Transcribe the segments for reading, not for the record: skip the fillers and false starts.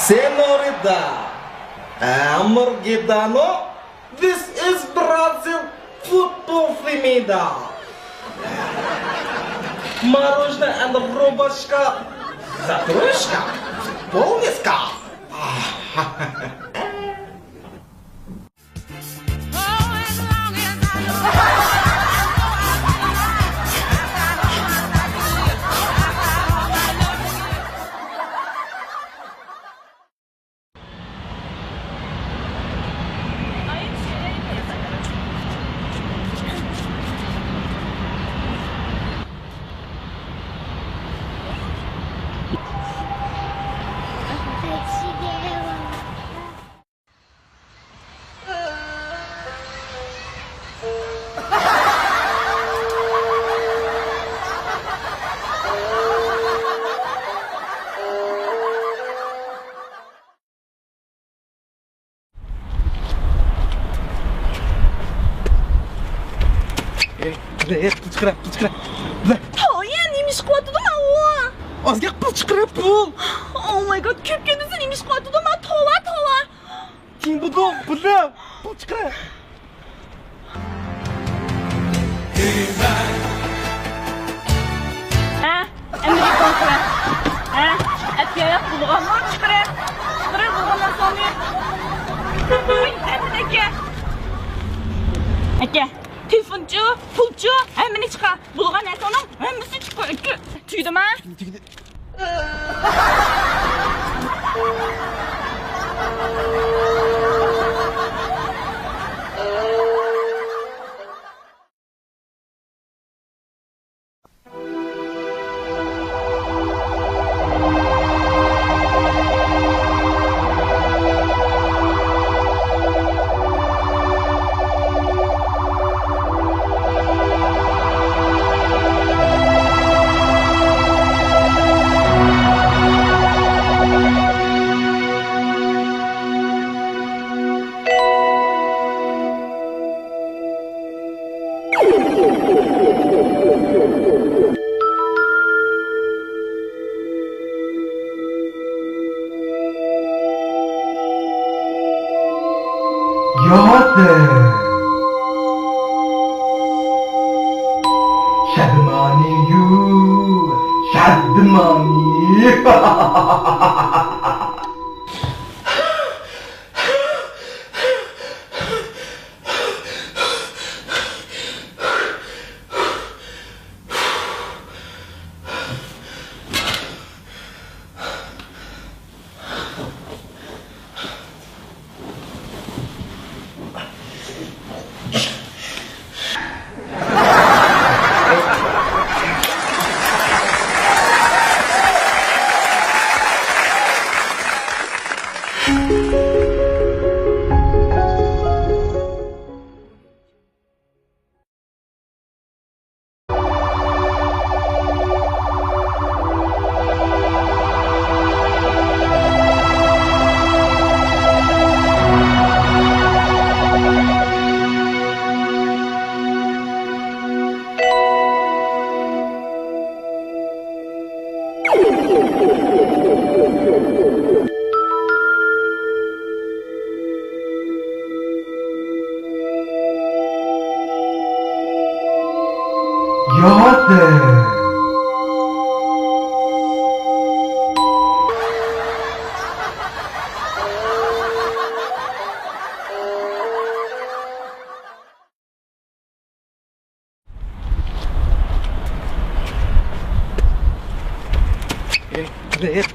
Senorita, Amor-Gitano, this is Brazil football Femida. Мороженое and рубашка, затрушка, полниска. Chiqira. To'yin, nima ish qilyapti-da u? Ozga pul chiqirib pul. Oh my god, ko'pga desa nima ish qilyapti-da, men tova. Ting budum, pul chiqirib. Endi qo'yqira. Atga pulg'amni chiqirib. Chiqirib bo'lgandan so'ng. Aka, telefonchi, pulchi, hammani chiqar. Bo'lgan narsani hammasi chiqar. Tuydimi? Tugdi.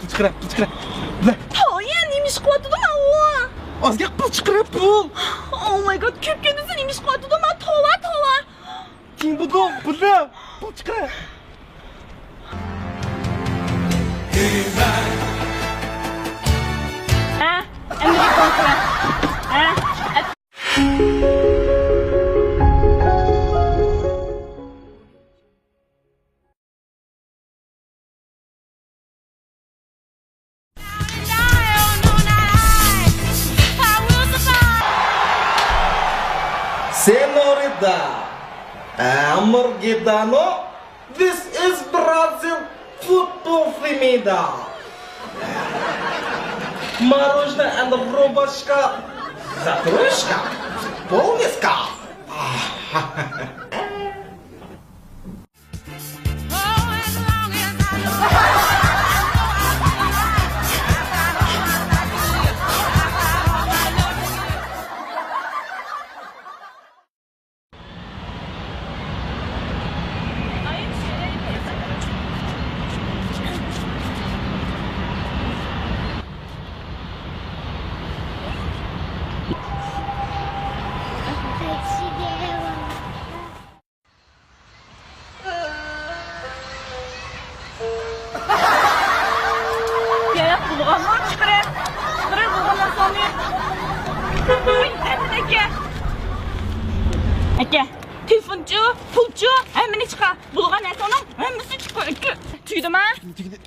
Chiqira. To'yin, nima ish qilyapti-da u? Ozga pul chiqirib pul. Oh my god, ko'pga desa nima ish qilyapti-da, men tova. Ting budum, pul chiqirib. Endi qo'yqira. Canada. Armageddon. This is Brazil football Femida. Мороженое and рубашка. Затрушка. Полмеска. Ya bulganlar çıkarır. Çıkarır bulganlar sonu. Uy, aka. Aka, telefoncu, pulcu, hemmini çıkar. Bulgan ne sonun, hemmisi çıkar. Tüydü mü? Tüydü.